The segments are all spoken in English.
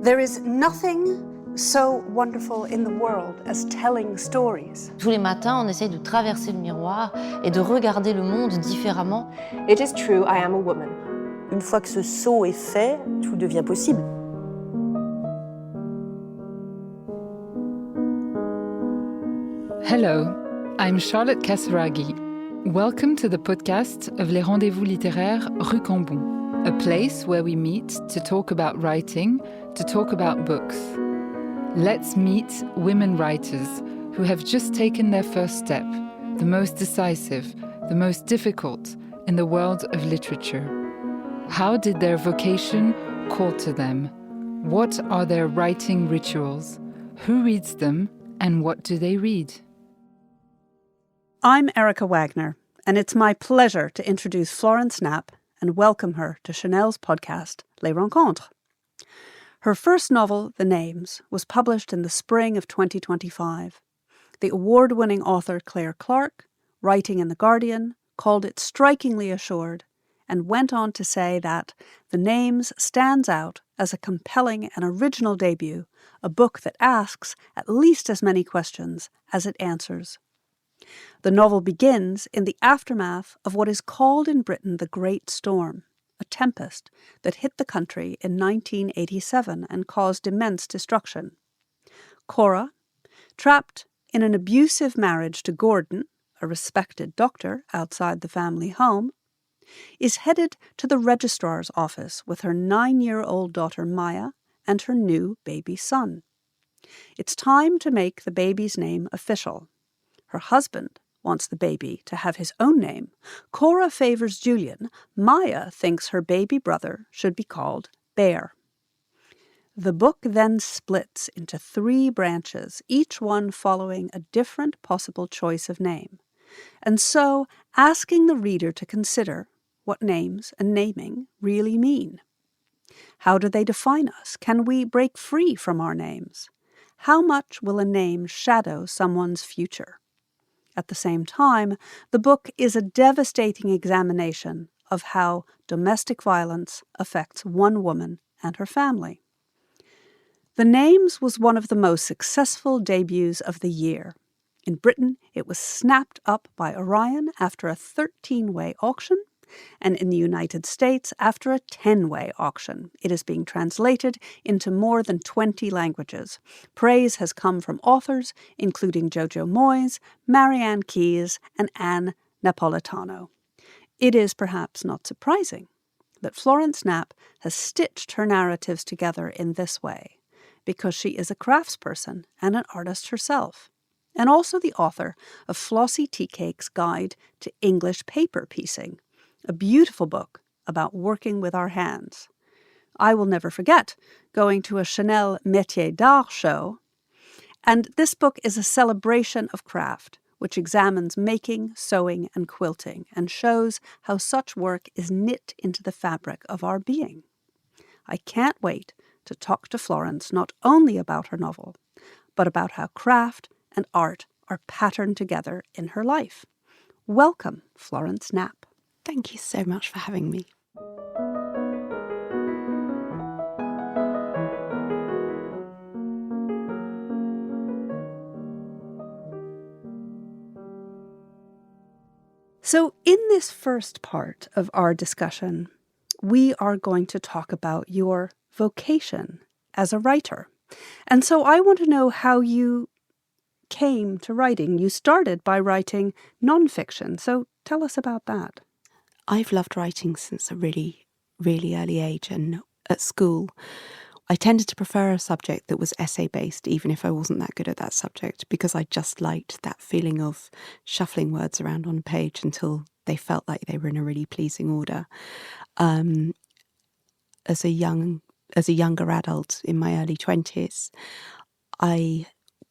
There is nothing so wonderful in the world as telling stories. Tous les matins, on essaye de traverser le miroir et de regarder le monde différemment. It is true, I am a woman. Une fois que ce saut est fait, tout devient possible. Hello, I'm Charlotte Casaraghi. Welcome to the podcast of Les Rendezvous littéraires Rue Cambon, a place where we meet to talk about writing, to talk about books. Let's meet women writers who have just taken their first step, the most decisive, the most difficult in the world of literature. How did their vocation call to them? What are their writing rituals? Who reads them and what do they read? I'm Erica Wagner, and it's my pleasure to introduce Florence Knapp and welcome her to Chanel's podcast, Les Rencontres. Her first novel, The Names, was published in the spring of 2025. The award-winning author Claire Clark, writing in The Guardian, called it strikingly assured and went on to say that The Names stands out as a compelling and original debut, a book that asks at least as many questions as it answers. The novel begins in the aftermath of what is called in Britain the Great Storm, a tempest that hit the country in 1987 and caused immense destruction. Cora, trapped in an abusive marriage to Gordon, a respected doctor outside the family home, is headed to the registrar's office with her 9-year-old daughter Maya and her new baby son. It's time to make the baby's name official. Her husband wants the baby to have his own name. Cora favors Julian. Maya thinks her baby brother should be called Bear. The book then splits into 3 branches, each one following a different possible choice of name, and so asking the reader to consider what names and naming really mean. How do they define us? Can we break free from our names? How much will a name shadow someone's future? At the same time, the book is a devastating examination of how domestic violence affects one woman and her family. The Names was one of the most successful debuts of the year. In Britain, it was snapped up by Orion after a 13-way auction, and in the United States after a 10-way auction. It is being translated into more than 20 languages. Praise has come from authors including Jojo Moyes, Marianne Keyes, and Anne Napolitano. It is perhaps not surprising that Florence Knapp has stitched her narratives together in this way, because she is a craftsperson and an artist herself, and also the author of Flossie Teacake's Guide to English Paper Piecing, a beautiful book about working with our hands. I will never forget going to a Chanel Métier d'Art show, and this book is a celebration of craft, which examines making, sewing, and quilting, and shows how such work is knit into the fabric of our being. I can't wait to talk to Florence not only about her novel, but about how craft and art are patterned together in her life. Welcome, Florence Knapp. Thank you so much for having me. So in this first part of our discussion, we are going to talk about your vocation as a writer. And so I want to know how you came to writing. You started by writing nonfiction, so tell us about that. I've loved writing since a really, really early age, and at school I tended to prefer a subject that was essay-based, even if I wasn't that good at that subject, because I just liked that feeling of shuffling words around on a page until they felt like they were in a really pleasing order. As a younger adult in my early 20s, I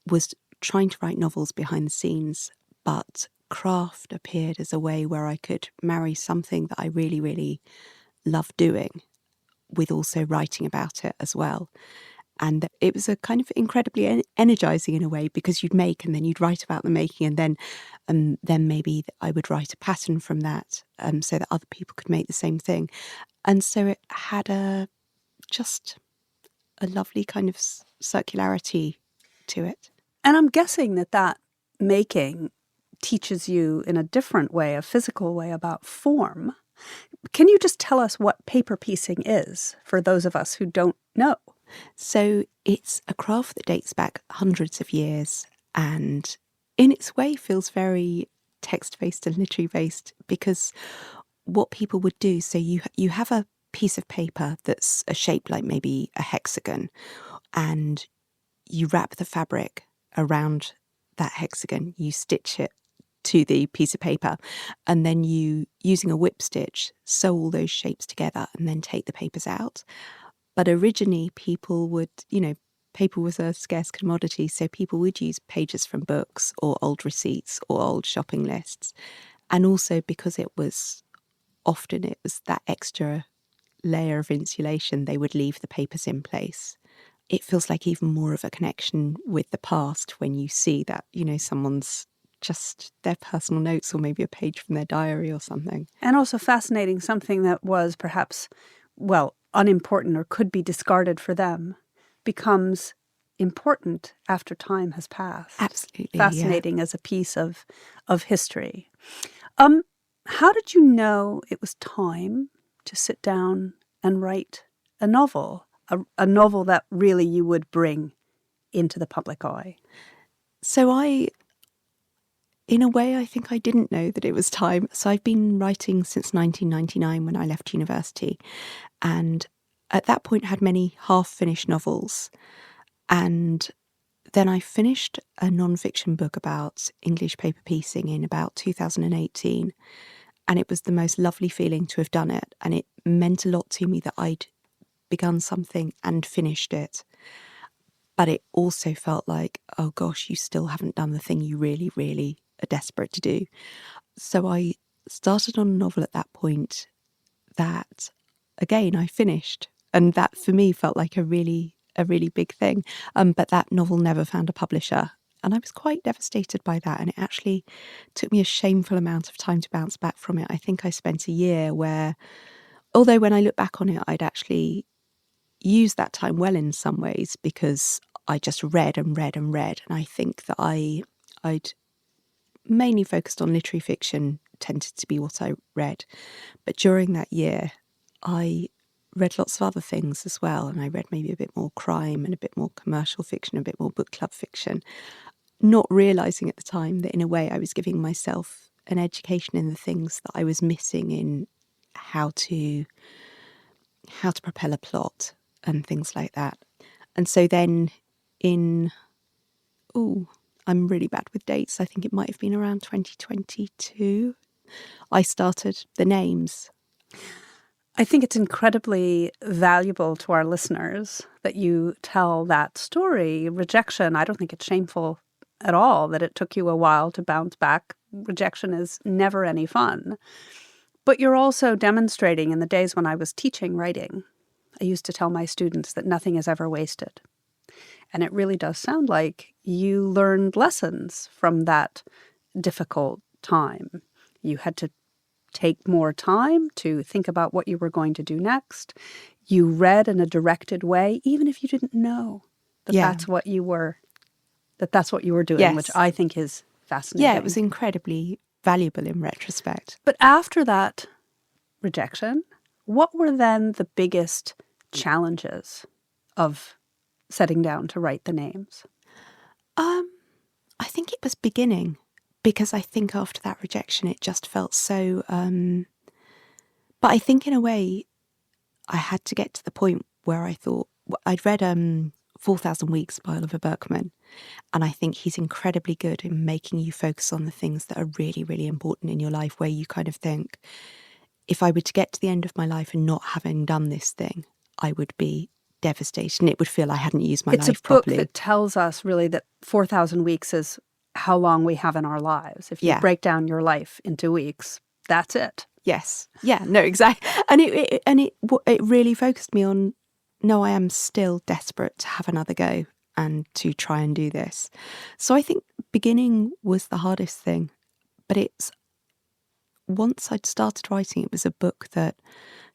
was trying to write novels behind the scenes, but craft appeared as a way where I could marry something that I really, really love doing with also writing about it as well. And it was a kind of incredibly energizing in a way, because you'd make and then you'd write about the making, and then maybe I would write a pattern from that so that other people could make the same thing. And so it had a lovely kind of circularity to it. And I'm guessing that making teaches you in a different way, a physical way, about form. Can you just tell us what paper piecing is for those of us who don't know? So it's a craft that dates back hundreds of years and in its way feels very text-based and literary-based, because what people would do, so you have a piece of paper that's a shape like maybe a hexagon, and you wrap the fabric around that hexagon, you stitch it to the piece of paper, and then you, using a whip stitch, sew all those shapes together and then take the papers out. But originally people would, paper was a scarce commodity, so people would use pages from books or old receipts or old shopping lists. And also because it was that extra layer of insulation, they would leave the papers in place. It feels like even more of a connection with the past when you see that, someone's just their personal notes or maybe a page from their diary or something. And also fascinating, something that was perhaps, unimportant or could be discarded for them becomes important after time has passed. Absolutely. Fascinating, yeah. As a piece of history. How did you know it was time to sit down and write a novel, a novel that really you would bring into the public eye? So in a way, I think I didn't know that it was time. So I've been writing since 1999 when I left university. And at that point had many half-finished novels. And then I finished a non-fiction book about English paper piecing in about 2018. And it was the most lovely feeling to have done it. And it meant a lot to me that I'd begun something and finished it. But it also felt like, oh gosh, you still haven't done the thing you really, really are desperate to do. So I started on a novel at that point that, again, I finished. And that for me felt like a really big thing. But that novel never found a publisher. And I was quite devastated by that. And it actually took me a shameful amount of time to bounce back from it. I think I spent a year where, although when I look back on it, I'd actually used that time well in some ways because I just read and read and read. And I think that I'd mainly focused on literary fiction, tended to be what I read. But during that year, I read lots of other things as well. And I read maybe a bit more crime and a bit more commercial fiction, a bit more book club fiction, not realising at the time that in a way I was giving myself an education in the things that I was missing in how to propel a plot and things like that. And so then I'm really bad with dates. I think it might have been around 2022. I started The Names. I think it's incredibly valuable to our listeners that you tell that story. Rejection, I don't think it's shameful at all that it took you a while to bounce back. Rejection is never any fun. But you're also demonstrating in the days when I was teaching writing, I used to tell my students that nothing is ever wasted. And it really does sound like you learned lessons from that difficult time. You had to take more time to think about what you were going to do next. You read in a directed way, even if you didn't know that that's what you were doing, yes. Which I think is fascinating. Yeah, it was incredibly valuable in retrospect. But after that rejection, what were then the biggest challenges of setting down to write The Names? I think it was beginning, because I think after that rejection it just felt so but I think in a way I had to get to the point where I thought, I'd read 4,000 Weeks by Oliver Burkeman, and I think he's incredibly good in making you focus on the things that are really, really important in your life, where you kind of think, if I were to get to the end of my life and not having done this thing, I would be devastated, and it would feel I hadn't used my life properly. It's a book that tells us really that 4,000 weeks is how long we have in our lives. If you break down your life into weeks, that's it. Yes. Yeah, no, exactly. And it really focused me on, no, I am still desperate to have another go and to try and do this. So I think beginning was the hardest thing. But once I'd started writing, it was a book that,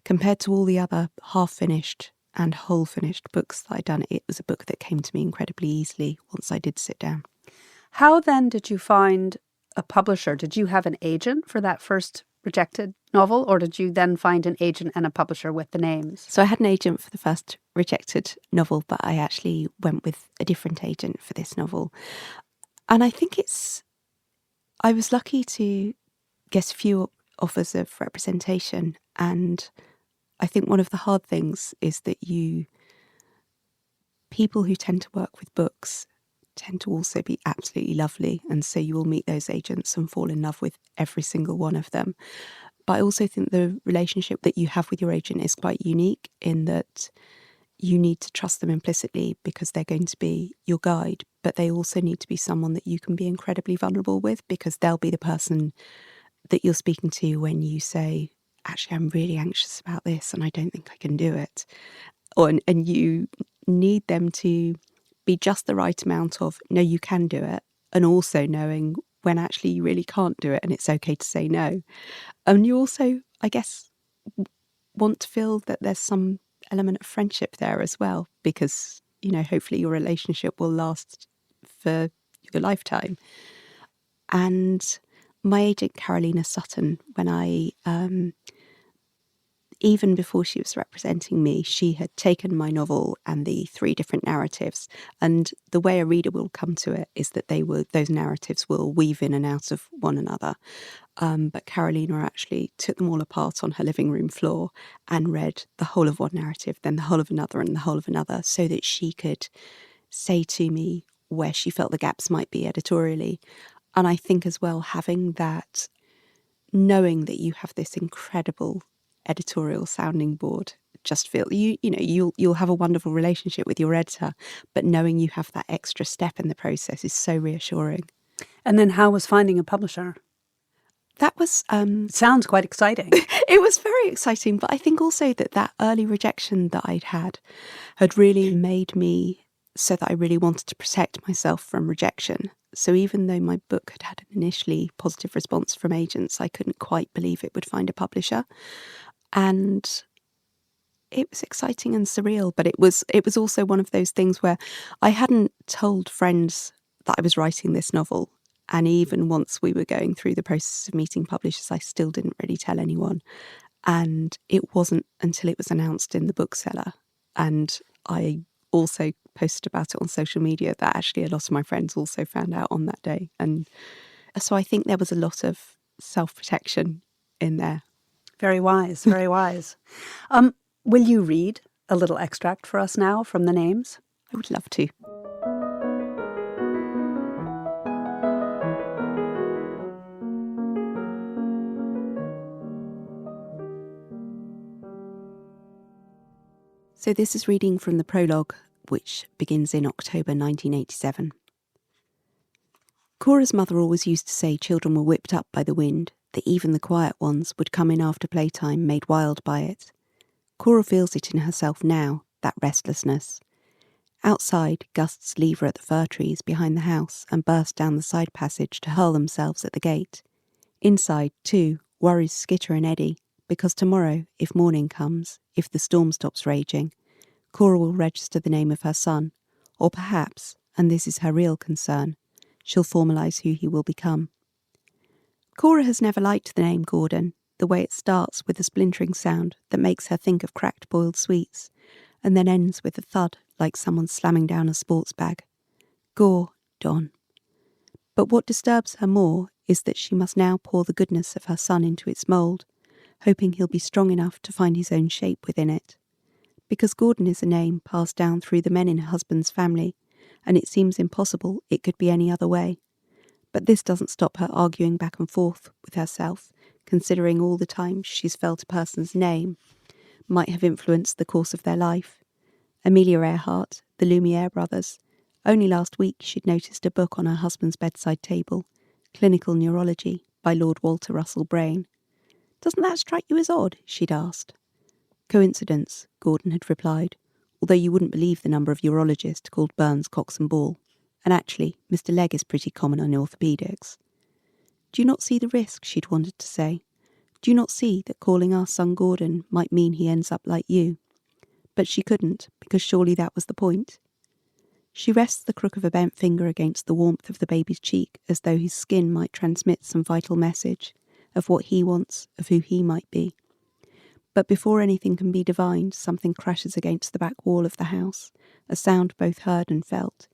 compared to all the other half-finished and whole finished books that I'd done, it was a book that came to me incredibly easily once I did sit down. How then did you find a publisher? Did you have an agent for that first rejected novel, or did you then find an agent and a publisher with the names? So I had an agent for the first rejected novel, but I actually went with a different agent for this novel. And I think I was lucky to get a few offers of representation, and I think one of the hard things is that people who tend to work with books tend to also be absolutely lovely, and so you will meet those agents and fall in love with every single one of them. But I also think the relationship that you have with your agent is quite unique in that you need to trust them implicitly because they're going to be your guide, but they also need to be someone that you can be incredibly vulnerable with, because they'll be the person that you're speaking to when you say, actually, I'm really anxious about this and I don't think I can do it. And you need them to be just the right amount of, no, you can do it, and also knowing when actually you really can't do it and it's okay to say no. And you also, I guess, want to feel that there's some element of friendship there as well, because, hopefully your relationship will last for your lifetime. And my agent, Carolina Sutton, when even before she was representing me, she had taken my novel and the 3 different narratives. And the way a reader will come to it is that those narratives will weave in and out of one another. But Carolina actually took them all apart on her living room floor and read the whole of one narrative, then the whole of another and the whole of another, so that she could say to me where she felt the gaps might be editorially. And I think as well, having that, knowing that you have this incredible editorial sounding board, just feel you'll have a wonderful relationship with your editor, but knowing you have that extra step in the process is so reassuring. And then how was finding a publisher? That was sounds quite exciting. It was very exciting, but I think also that early rejection that I'd had really made me so that I really wanted to protect myself from rejection. So even though my book had had an initially positive response from agents, I couldn't quite believe it would find a publisher. And it was exciting and surreal, but it was also one of those things where I hadn't told friends that I was writing this novel. And even once we were going through the process of meeting publishers, I still didn't really tell anyone. And it wasn't until it was announced in the bookseller, and I also posted about it on social media, that actually a lot of my friends also found out on that day. And so I think there was a lot of self-protection in there. Very wise, very wise. Will you read a little extract for us now from the names? I would love to. So this is reading from the prologue, which begins in October 1987. Cora's mother always used to say children were whipped up by the wind, that even the quiet ones would come in after playtime made wild by it. Cora feels it in herself now, that restlessness. Outside, gusts lever at the fir trees behind the house and burst down the side passage to hurl themselves at the gate. Inside, too, worries skitter and eddy, because tomorrow, if morning comes, if the storm stops raging, Cora will register the name of her son, or perhaps, and this is her real concern, she'll formalise who he will become. Cora has never liked the name Gordon, the way it starts with a splintering sound that makes her think of cracked boiled sweets, and then ends with a thud like someone slamming down a sports bag. Gordon. But what disturbs her more is that she must now pour the goodness of her son into its mould, hoping he'll be strong enough to find his own shape within it. Because Gordon is a name passed down through the men in her husband's family, and it seems impossible it could be any other way. But this doesn't stop her arguing back and forth with herself, considering all the times she's felt a person's name might have influenced the course of their life. Amelia Earhart, the Lumiere brothers. Only last week she'd noticed a book on her husband's bedside table, Clinical Neurology by Lord Walter Russell Brain. Doesn't that strike you as odd? She'd asked. Coincidence, Gordon had replied, although you wouldn't believe the number of urologists called Burns, Cox and Ball. And actually, Mr. Legg is pretty common on orthopaedics. Do you not see the risk, she'd wanted to say. Do you not see that calling our son Gordon might mean he ends up like you? but she couldn't, because surely that was the point. She rests the crook of a bent finger against the warmth of the baby's cheek, as though his skin might transmit some vital message of what he wants, of who he might be. But before anything can be divined, something crashes against the back wall of the house, a sound both heard and felt.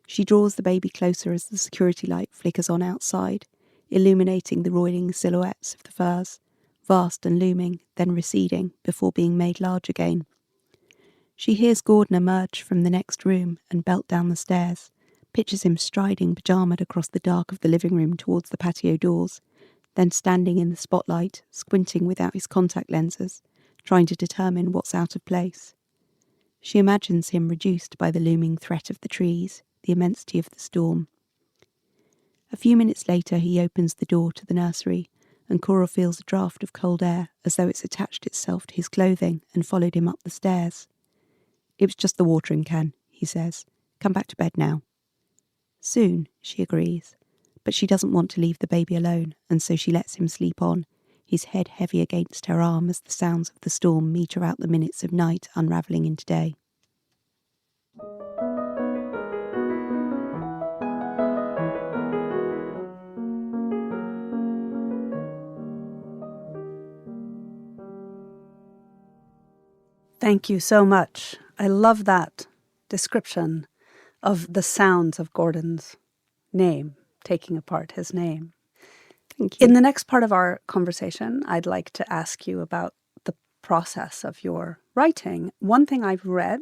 She draws the baby closer as the security light flickers on outside, illuminating the roiling silhouettes of the firs, vast and looming, then receding, before being made large again. She hears Gordon emerge from the next room and belt down the stairs, pictures him striding pyjamaed across the dark of the living room towards the patio doors, then standing in the spotlight, squinting without his contact lenses, trying to determine what's out of place. She imagines him reduced by the looming threat of the trees, the immensity of the storm. A few minutes later he opens the door to the nursery, and Cora feels a draught of cold air, as though it's attached itself to his clothing and followed him up the stairs. "It was just the watering can," he says. "Come back to bed now." "Soon," she agrees, but she doesn't want to leave the baby alone, and so she lets him sleep on, his head heavy against her arm as the sounds of the storm meter out the minutes of night unravelling into day. Thank you so much. I love that description of the sounds of Gordon's name, taking apart his name. Thank you. In the next part of our conversation, I'd like to ask you about the process of your writing. One thing I've read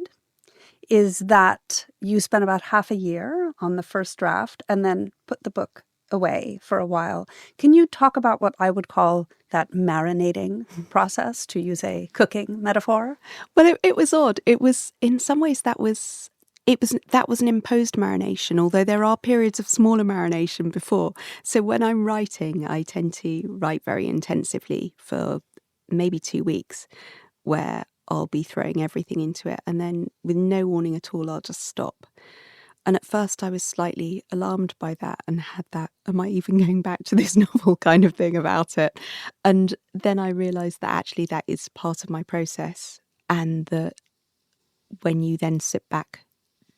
is that you spent about half a year on the first draft and then put the book away for a while. Can you talk about what I would call that marinating process, to use a cooking metaphor? Well, it was odd. It was, in some ways, that was an imposed marination, although there are periods of smaller marination before. So when I'm writing, I tend to write very intensively for maybe 2 weeks, where I'll be throwing everything into it, and then with no warning at all, I'll just stop. And at first I was slightly alarmed by that and had that, am I even going back to this novel kind of thing about it? And then I realised that actually that is part of my process, and that when you then sit back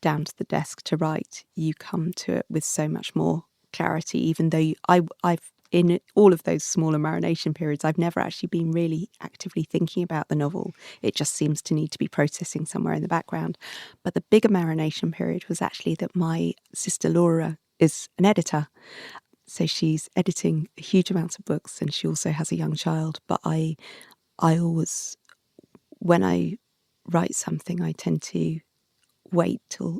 down to the desk to write, you come to it with so much more clarity, even though I've in all of those smaller marination periods, I've never actually been really actively thinking about the novel. It just seems to need to be processing somewhere in the background. But the bigger marination period was actually that my sister Laura is an editor. So she's editing a huge amount of books, and she also has a young child. But I always, when I write something, I tend to wait till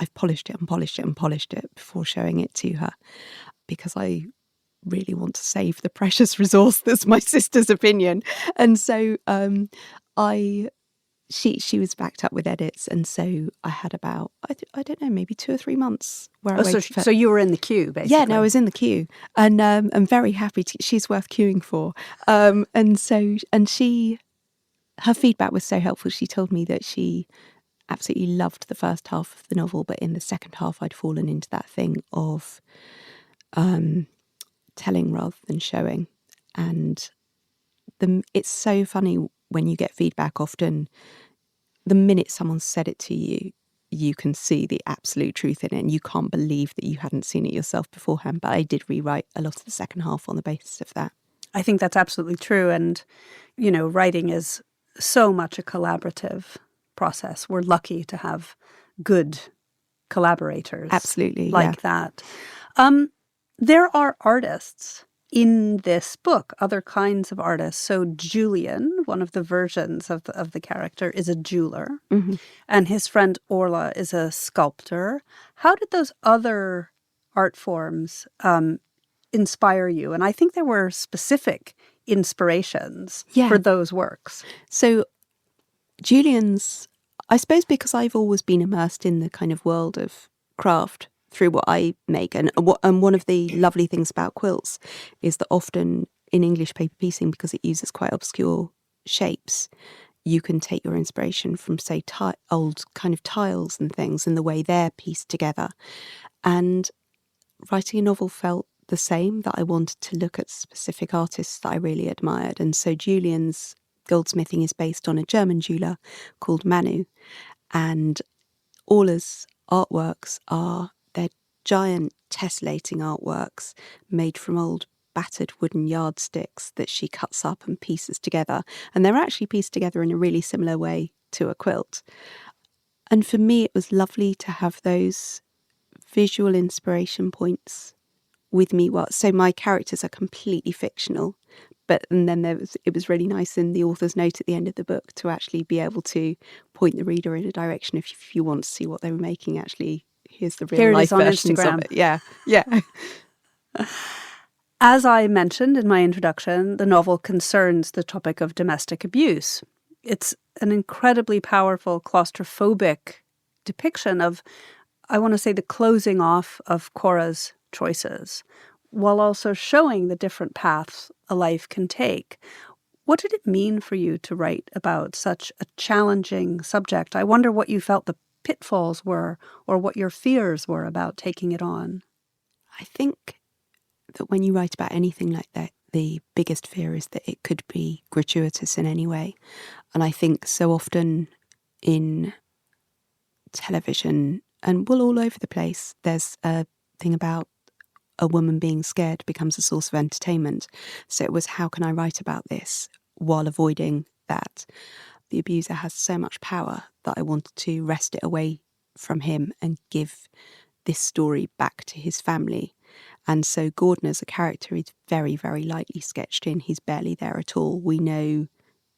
I've polished it and polished it and polished it before showing it to her, because I really want to save the precious resource that's my sister's opinion. And so she was backed up with edits, and so I had about I don't know, maybe 2 or 3 months where I waited for... So you were in the queue, basically. Yeah, no, I was in the queue, and I'm very happy she's worth queuing for. Her feedback was so helpful. She told me that she absolutely loved the first half of the novel, but in the second half I'd fallen into that thing of telling rather than showing. And it's so funny when you get feedback. Often the minute someone said it to you, you can see the absolute truth in it, and you can't believe that you hadn't seen it yourself beforehand. But I did rewrite a lot of the second half on the basis of that. I think that's absolutely true. And, you know, writing is so much a collaborative process. We're lucky to have good collaborators. Absolutely, like that. There are artists in this book, other kinds of artists. So Julian, one of the versions of the character, is a jeweler, Mm-hmm. and his friend Orla is a sculptor. How did those other art forms inspire you? And I think there were specific inspirations for those works. So Julian's, I suppose because I've always been immersed in the kind of world of craft through what I make. And one of the lovely things about quilts is that often in English paper piecing, because it uses quite obscure shapes, you can take your inspiration from, say, old kind of tiles and things and the way they're pieced together. And writing a novel felt the same, that I wanted to look at specific artists that I really admired. And so Julian's goldsmithing is based on a German jeweller called Manu, and Orla's artworks they're giant tessellating artworks made from old battered wooden yardsticks that she cuts up and pieces together, and they're actually pieced together in a really similar way to a quilt. And for me, it was lovely to have those visual inspiration points with me. So my characters are completely fictional, and then it was really nice in the author's note at the end of the book to actually be able to point the reader in a direction if you want to see what they were making. Actually, here's the real life versions of it. Yeah. As I mentioned in my introduction, the novel concerns the topic of domestic abuse. It's an incredibly powerful, claustrophobic depiction of, I want to say, the closing off of Cora's choices, while also showing the different paths a life can take. What did it mean for you to write about such a challenging subject? I wonder what you felt the pitfalls were, or what your fears were about taking it on. I think that when you write about anything like that, the biggest fear is that it could be gratuitous in any way. And I think so often in television, and all over the place, there's a thing about a woman being scared becomes a source of entertainment. So it was, how can I write about this while avoiding that? The abuser has so much power that I wanted to wrest it away from him and give this story back to his family. And so Gordon as a character is very, very lightly sketched in. He's barely there at all. We know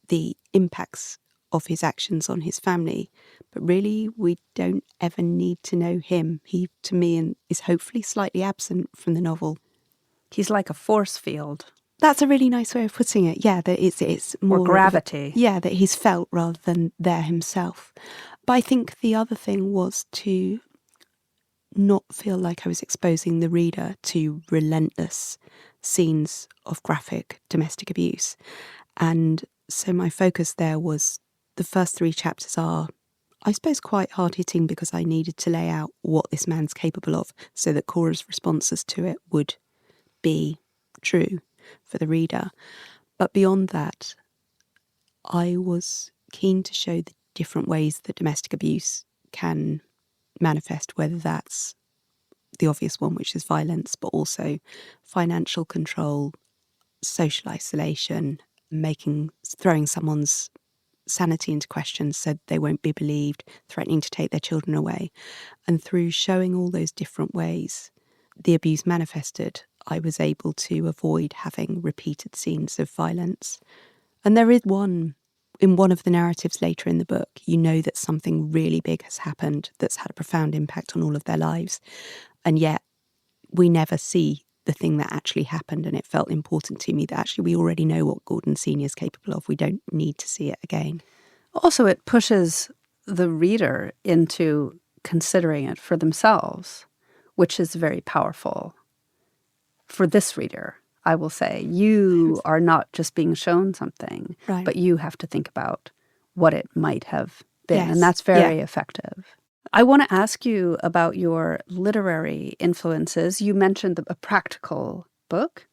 the impacts of his actions on his family, but really we don't ever need to know him. He, to me, is hopefully slightly absent from the novel. He's like a force field. That's a really nice way of putting it. Yeah, that it's more... Or gravity. That he's felt rather than there himself. But I think the other thing was to not feel like I was exposing the reader to relentless scenes of graphic domestic abuse. And so my focus there was, the first 3 chapters are, I suppose, quite hard-hitting because I needed to lay out what this man's capable of so that Cora's responses to it would be true for the reader. But beyond that, I was keen to show the different ways that domestic abuse can manifest, whether that's the obvious one, which is violence, but also financial control, social isolation, throwing someone's sanity into question so they won't be believed, threatening to take their children away. And through showing all those different ways the abuse manifested, I was able to avoid having repeated scenes of violence. And there is one, in one of the narratives later in the book, you know that something really big has happened that's had a profound impact on all of their lives. And yet we never see the thing that actually happened. And it felt important to me that actually we already know what Gordon Sr. is capable of. We don't need to see it again. Also, it pushes the reader into considering it for themselves, which is very powerful. For this reader, I will say, you are not just being shown something, right, but you have to think about what it might have been. Yes. And that's very effective. I want to ask you about your literary influences. You mentioned a practical book,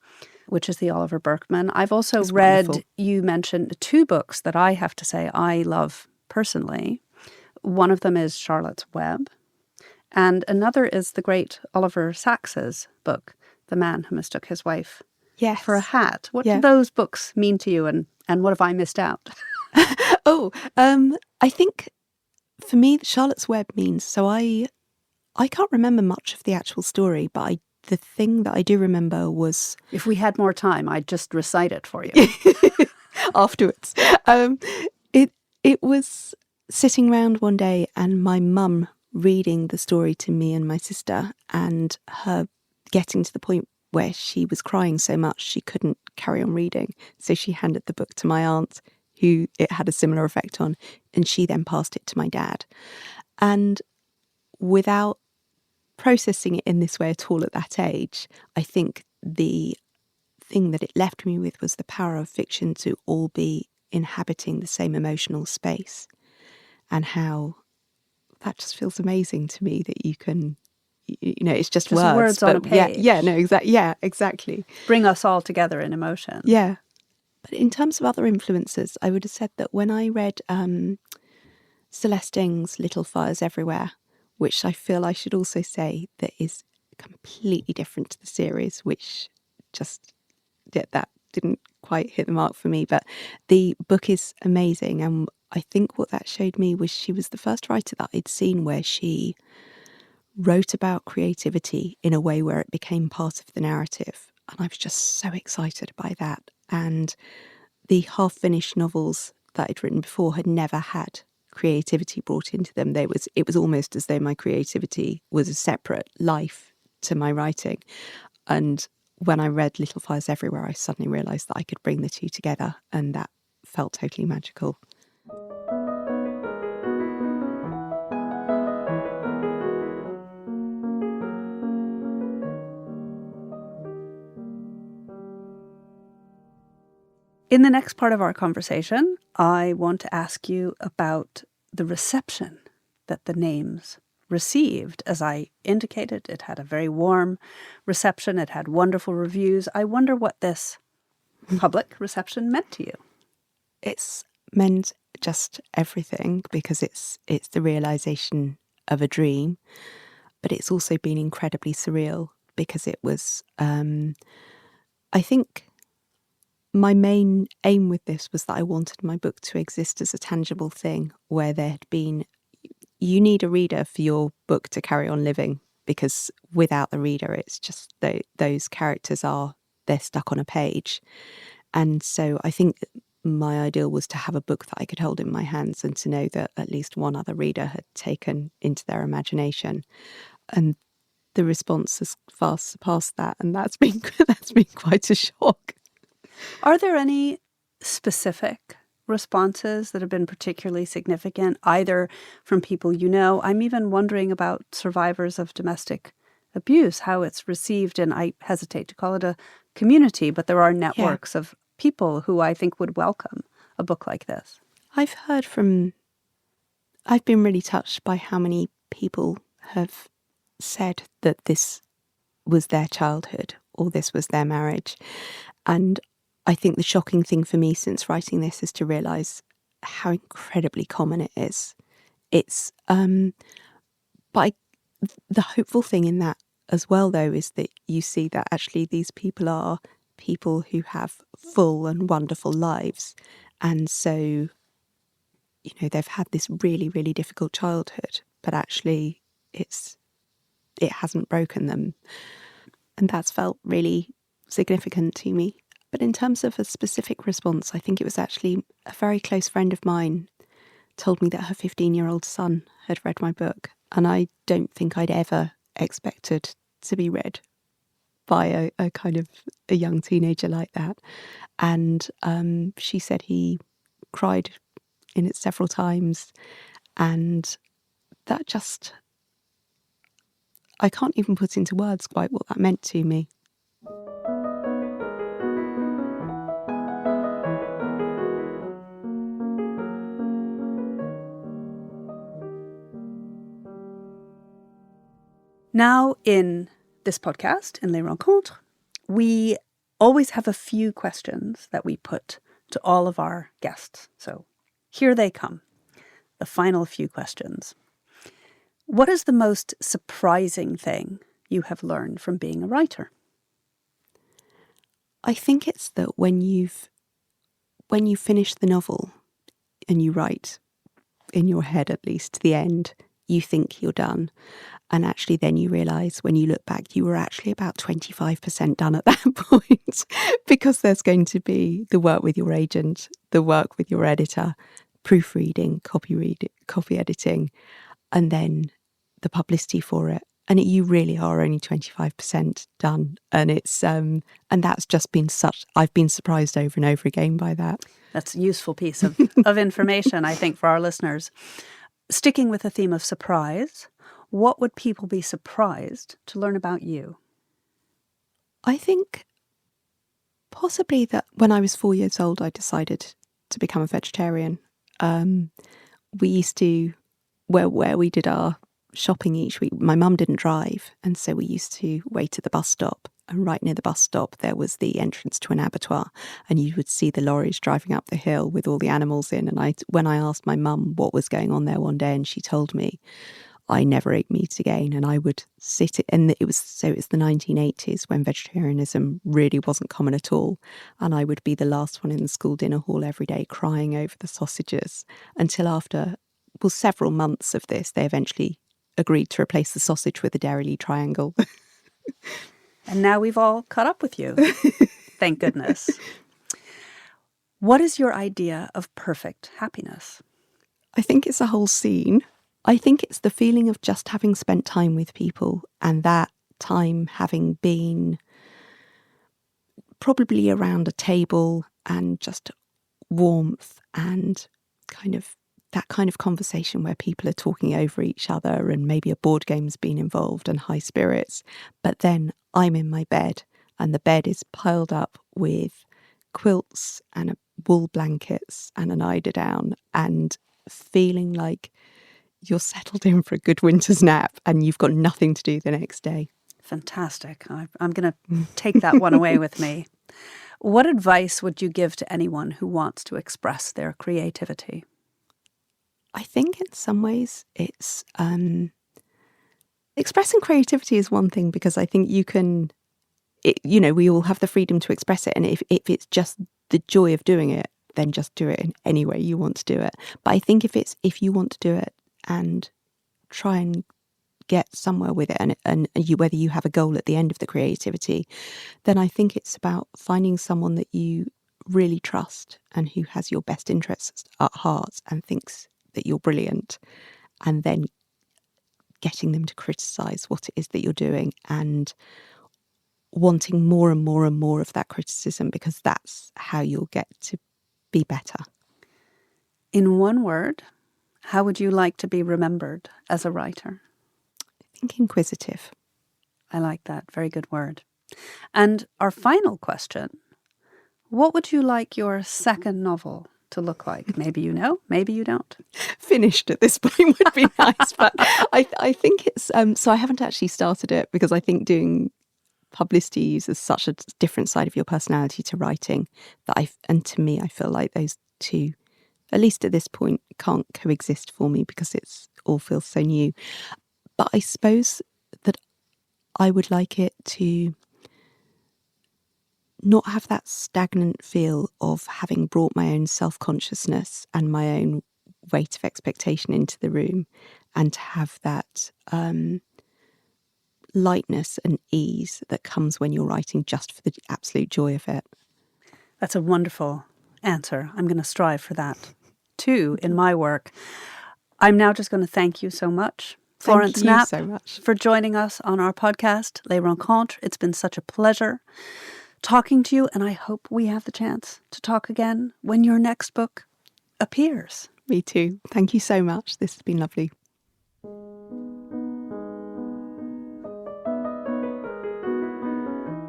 which is the Oliver Burkeman. I've also read, wonderful. You mentioned 2 books that I have to say I love personally. One of them is Charlotte's Web, and another is the great Oliver Sacks's book, The Man Who Mistook His Wife for a Hat. What do those books mean to you, and what have I missed out? I think for me, Charlotte's Web means, so I can't remember much of the actual story, but the thing that I do remember was... If we had more time, I'd just recite it for you. Afterwards. It was sitting round one day and my mum reading the story to me and my sister, and her getting to the point where she was crying so much she couldn't carry on reading. So she handed the book to my aunt, who it had a similar effect on, and she then passed it to my dad. And without processing it in this way at all at that age, I think the thing that it left me with was the power of fiction to all be inhabiting the same emotional space, and how that just feels amazing to me that you can, it's just words on a page. Exactly. Bring us all together in emotion. Yeah. But in terms of other influences, I would have said that when I read Celeste Ng's Little Fires Everywhere, which I feel I should also say that is completely different to the series, which just that didn't quite hit the mark for me. But the book is amazing, and I think what that showed me was she was the first writer that I'd seen where she wrote about creativity in a way where it became part of the narrative. And I was just so excited by that. And the half-finished novels that I'd written before had never had creativity brought into them. It was almost as though my creativity was a separate life to my writing. And when I read Little Fires Everywhere, I suddenly realised that I could bring the two together, and that felt totally magical. In the next part of our conversation, I want to ask you about the reception that the names received. As I indicated, it had a very warm reception. It had wonderful reviews. I wonder what this public reception meant to you. It's meant just everything, because it's the realisation of a dream, but it's also been incredibly surreal because it was, I think my main aim with this was that I wanted my book to exist as a tangible thing where there had been, you need a reader for your book to carry on living, because without the reader, it's just those characters they're stuck on a page. And so I think my ideal was to have a book that I could hold in my hands and to know that at least one other reader had taken into their imagination. And the response has far surpassed that, and that's been quite a shock. Are there any specific responses that have been particularly significant, either from people you know? I'm even wondering about survivors of domestic abuse, how it's received, and I hesitate to call it a community, but there are networks of people who I think would welcome a book like this. I've been really touched by how many people have said that this was their childhood or this was their marriage. And I think the shocking thing for me since writing this is to realise how incredibly common it is. It's, but the hopeful thing in that as well, though, is that you see that actually these people are people who have full and wonderful lives. And so, they've had this really, really difficult childhood, but actually it hasn't broken them. And that's felt really significant to me. But in terms of a specific response, I think it was actually a very close friend of mine told me that her 15-year-old son had read my book. And I don't think I'd ever expected to be read by a kind of a young teenager like that. And she said he cried in it several times. And that just, I can't even put into words quite what that meant to me. Now, in this podcast, in Les Rencontres, we always have a few questions that we put to all of our guests. So here they come, the final few questions. What is the most surprising thing you have learned from being a writer? I think it's that when you finish the novel and you write, in your head at least, to the end, you think you're done. And actually then you realise when you look back, you were actually about 25% done at that point, because there's going to be the work with your agent, the work with your editor, proofreading, copy editing, and then the publicity for it. And you really are only 25% done. And it's and that's just been I've been surprised over and over again by that. That's a useful piece of information, I think, for our listeners. Sticking with the theme of surprise, what would people be surprised to learn about you? I think possibly that when I was 4 years old, I decided to become a vegetarian. We used to, where we did our shopping each week, my mum didn't drive, and so we used to wait at the bus stop And right near the bus stop, there was the entrance to an abattoir, and you would see the lorries driving up the hill with all the animals in. And when I asked my mum what was going on there one day, and she told me, I never ate meat again. And I would sit, and it was the 1980s when vegetarianism really wasn't common at all. And I would be the last one in the school dinner hall every day crying over the sausages until after, several months of this, they eventually agreed to replace the sausage with a dairy triangle. And now we've all caught up with you. Thank goodness. What is your idea of perfect happiness? I think it's a whole scene. I think it's the feeling of just having spent time with people, and that time having been probably around a table and just warmth and that kind of conversation where people are talking over each other and maybe a board game's been involved and high spirits. But then I'm in my bed and the bed is piled up with quilts and wool blankets and an eiderdown, and feeling like you're settled in for a good winter's nap and you've got nothing to do the next day. Fantastic. I'm going to take that one away with me. What advice would you give to anyone who wants to express their creativity? I think in some ways it's expressing creativity is one thing, because I think we all have the freedom to express it. And if it's just the joy of doing it, then just do it in any way you want to do it. But I think if you want to do it and try and get somewhere with it, and whether you have a goal at the end of the creativity, then I think it's about finding someone that you really trust and who has your best interests at heart and thinks that you're brilliant, and then getting them to criticise what it is that you're doing and wanting more and more and more of that criticism, because that's how you'll get to be better. In one word, how would you like to be remembered as a writer? I think inquisitive. I like that. Very good word. And our final question, what would you like your second novel to look like? Maybe you know, maybe you don't. Finished at this point would be nice, but I think it's so I haven't actually started it, because I think doing publicity uses such a different side of your personality to writing and to me I feel like those two, at least at this point, can't coexist for me because it's all feels so new. But I suppose that I would like it to not have that stagnant feel of having brought my own self-consciousness and my own weight of expectation into the room, and to have that lightness and ease that comes when you're writing just for the absolute joy of it. That's a wonderful answer. I'm going to strive for that too in my work. I'm now just going to thank you so much, Florence Knapp, so much for joining us on our podcast, Les Rencontres. It's been such a pleasure talking to you, and I hope we have the chance to talk again when your next book appears. Me too. Thank you so much. This has been lovely.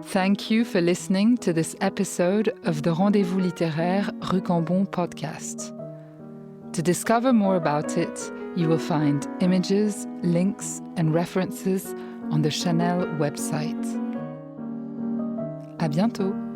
Thank you for listening to this episode of the Rendezvous littéraires Rue Cambon podcast. To discover more about it, you will find images, links, and references on the Chanel website. À bientôt!